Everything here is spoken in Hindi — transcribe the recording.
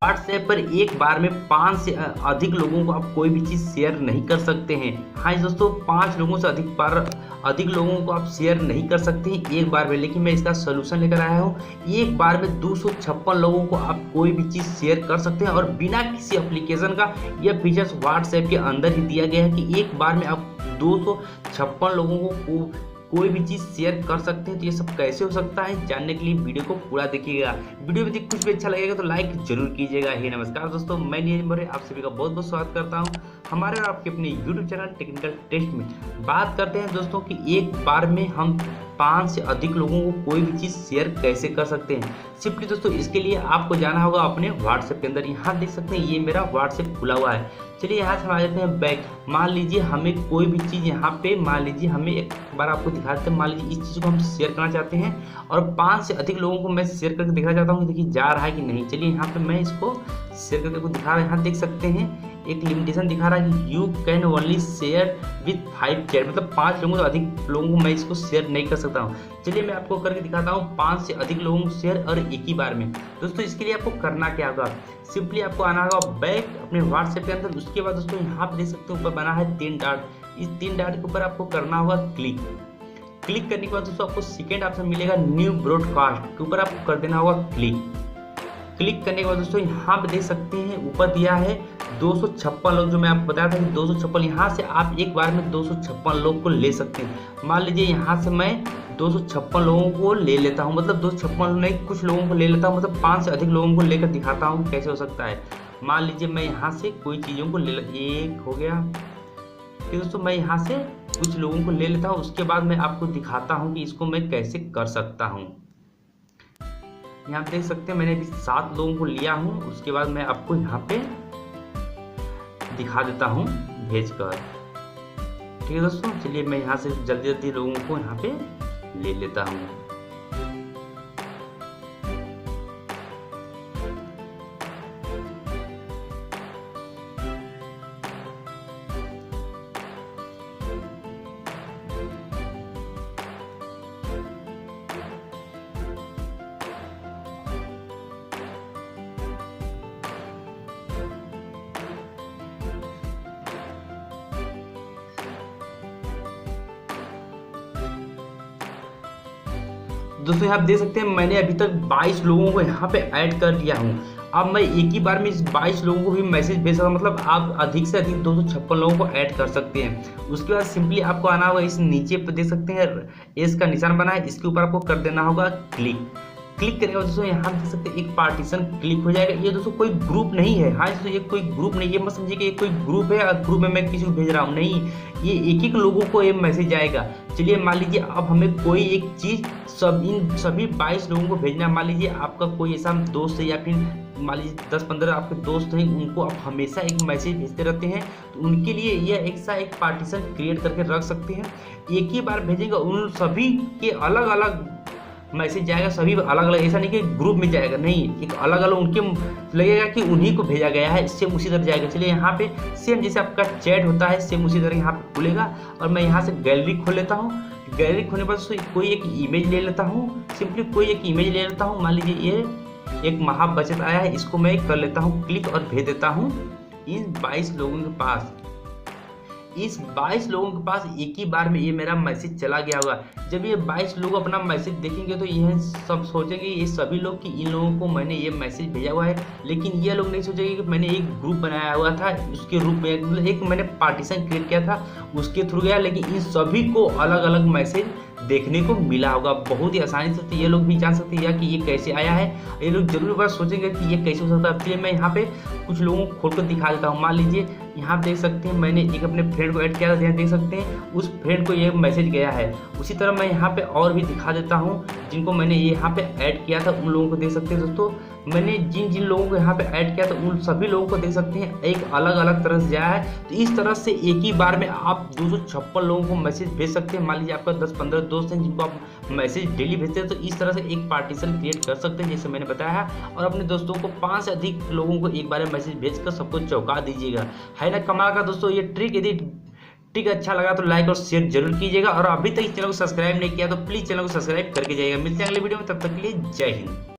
व्हाट्सएप पर एक बार में 5 से अधिक लोगों को आप कोई भी चीज़ शेयर नहीं कर सकते हैं। हाँ दोस्तों, 5 लोगों से अधिक लोगों को आप शेयर नहीं कर सकते हैं एक बार में। लेकिन मैं इसका सोल्यूशन लेकर आया हूँ। एक बार में 256 लोगों को आप कोई भी चीज़ शेयर कर सकते हैं और बिना किसी एप्लीकेशन का यह फीचर्स व्हाट्सएप के अंदर ही दिया गया है कि एक बार में आप 256 लोगों को कोई भी चीज़ शेयर कर सकते हैं। तो ये सब कैसे हो सकता है, जानने के लिए वीडियो को पूरा देखिएगा। वीडियो में कुछ भी अच्छा लगेगा तो लाइक जरूर कीजिएगा। हे नमस्कार दोस्तों, मैं नीरज आप सभी का बहुत बहुत स्वागत करता हूं हमारे और आपके अपने यूट्यूब चैनल टेक्निकल टेस्ट में। बात करते हैं दोस्तों कि एक बार में हम 5 से अधिक लोगों को कोई भी चीज़ शेयर कैसे कर सकते हैं। सिंपली दोस्तों इसके लिए आपको जाना होगा अपने व्हाट्सएप के अंदर। यहाँ देख सकते हैं ये मेरा व्हाट्सएप खुला हुआ है। चलिए यहाँ से हम आ जाते हैं बैक। मान लीजिए हमें कोई भी चीज़ यहाँ पे, मान लीजिए हमें एक बार आपको दिखा देते हैं। मान लीजिए इस चीज़ को हम शेयर करना चाहते हैं और 5 से अधिक लोगों को मैं शेयर करके दिखाना चाहता हूँ कि देखिए जा रहा है कि नहीं। चलिए यहाँ पे मैं इसको शेयर करके आपको दिखा रहा हूँ। यहाँ देख सकते हैं एक लिमिटेशन दिखा रहा है कि you can only share with 5 chat, मतलब 5 लोगों से अधिक लोगों को मैं इसको शेयर नहीं कर सकता हूँ। चलिए मैं आपको करके दिखाता हूँ 5 से अधिक लोगों को शेयर और एक ही बार में। दोस्तों इसके लिए आपको करना क्या होगा, सिंपली आपको आना होगा बैक अपने व्हाट्सएप के अंदर। उसके बाद दोस्तों यहाँ पे देख सकते हैं ऊपर बना है 3 डॉट। इस 3 डॉट के ऊपर आपको करना होगा क्लिक। क्लिक करने के बाद दोस्तों आपको सेकेंड ऑप्शन मिलेगा न्यू ब्रॉडकास्ट के ऊपर आपको कर देना होगा क्लिक। क्लिक करने के बाद दोस्तों यहाँ पे देख सकते हैं ऊपर दिया है 256 लोग, जो मैं आपको बताया था कि 256। यहाँ से आप एक बार में 256 लोग को ले सकते हैं। मान लीजिए यहाँ से मैं 256 लोगों को ले लेता हूँ, मतलब 256 नहीं कुछ लोगों को ले लेता हूँ, मतलब 5 से अधिक लोगों को लेकर दिखाता हूँ कैसे हो सकता है। मान लीजिए मैं यहाँ से कोई चीज़ों को एक हो गया, फिर दोस्तों मैं यहाँ से कुछ लोगों को ले लेता हूँ। उसके बाद मैं आपको दिखाता हूँ कि इसको मैं कैसे कर सकता हूँ। यहाँ देख सकते हैं मैंने अभी 7 लोगों को लिया हूँ। उसके बाद मैं आपको यहाँ पे दिखा देता हूँ भेज कर। ठीक है दोस्तों, चलिए मैं यहाँ से जल्दी जल्दी लोगों को यहाँ पे ले लेता हूँ। दोस्तों यहाँ देख सकते हैं मैंने अभी तक 22 लोगों को यहाँ पे ऐड कर लिया हूँ। अब मैं एक ही बार में इस 22 लोगों को भी मैसेज भेज सकता हूँ, मतलब आप अधिक से अधिक 256 लोगों को ऐड कर सकते हैं। उसके बाद सिंपली आपको आना होगा इस नीचे पे देख सकते हैं एस का निशान बना है, इसके ऊपर आपको कर देना होगा क्लिक। क्लिक करने के बाद दोस्तों यहाँ देख सकते हैं एक पार्टीशन क्लिक हो जाएगा। ये दोस्तों कोई ग्रुप नहीं है। हाँ दोस्तों ये कोई ग्रुप नहीं है, मत समझिए कि ये कोई ग्रुप है और ग्रुप में मैं किसी को भेज रहा हूँ, नहीं, ये एक एक लोगों को ये मैसेज आएगा। चलिए मान लीजिए अब हमें कोई एक चीज़ इन सभी 22 लोगों को भेजना है। मान लीजिए आपका कोई ऐसा दोस्त है या फिर मान लीजिए 10-15 आपके दोस्त हैं, उनको आप हमेशा एक मैसेज भेजते रहते हैं, तो उनके लिए यह एक पार्टीशन क्रिएट करके रख सकते हैं। एक ही बार भेजेंगे उन सभी के अलग अलग मैसेज जाएगा, सभी अलग अलग, ऐसा नहीं कि ग्रुप में जाएगा, नहीं, एक अलग अलग उनके लगेगा कि उन्हीं को भेजा गया है, सेम उसी तरह जाएगा। चलिए यहाँ पे सेम जैसे आपका चैट होता है सेम उसी तरह यहाँ पे खुलेगा। और मैं यहाँ से गैलरी खोल लेता हूँ। गैलरी खोलने पर कोई एक इमेज ले लेता हूँ, सिंपली कोई एक इमेज ले लेता हूँ। मान लीजिए ये एक महा बचत आया है, इसको मैं कर लेता हूँ क्लिक और भेज देता हूँ इन 22 लोगों के पास। इस 22 लोगों के पास एक ही बार में ये मेरा मैसेज चला गया होगा। जब ये 22 लोग अपना मैसेज देखेंगे तो यह सब सोचेंगे ये सभी लोग कि इन लोगों को मैंने ये मैसेज भेजा हुआ है, लेकिन ये लोग नहीं सोचेंगे कि मैंने एक ग्रुप बनाया हुआ था, उसके रूप में मतलब एक मैंने पार्टीशन क्रिएट किया था उसके थ्रू गया, लेकिन इन सभी को अलग अलग मैसेज देखने को मिला होगा। बहुत ही आसानी से ये लोग भी जान सकते हैं कि ये कैसे आया है। ये लोग जरूर बार सोचेंगे कि ये कैसे हो सकता है। इसलिए मैं यहाँ पे कुछ लोगों को खोल कर दिखा देता हूँ। मान लीजिए यहाँ देख सकते हैं मैंने एक अपने फ्रेंड को ऐड किया था, देख सकते हैं उस फ्रेंड को ये मैसेज गया है। उसी तरह मैं यहाँ पे और भी दिखा देता हूँ जिनको मैंने यहाँ पे ऐड किया था, उन लोगों को देख सकते हैं दोस्तों। मैंने जिन जिन लोगों को यहाँ पे ऐड किया था उन सभी लोगों को देख सकते हैं एक अलग अलग तरह से जाया है। तो इस तरह से एक ही बार में आप 256 लोगों को मैसेज भेज सकते हैं। मान लीजिए आपका 10-15 दोस्त हैं जिनको आप मैसेज डेली भेजते हैं, तो इस तरह से एक पार्टीशन क्रिएट कर सकते हैं जैसे मैंने बताया, और अपने दोस्तों को 5 से अधिक लोगों को एक बार में मैसेज भेजकर सबको चौंका दीजिएगा। है ना कमाल का दोस्तों ये ट्रिक। यदि ट्रिक अच्छा लगा तो लाइक और शेयर जरूर कीजिएगा, और अभी तक इस चैनल को सब्सक्राइब नहीं किया तो प्लीज चैनल को सब्सक्राइब करके जाइएगा। मिलते हैं अगले वीडियो में, तब तक के लिए जय हिंद।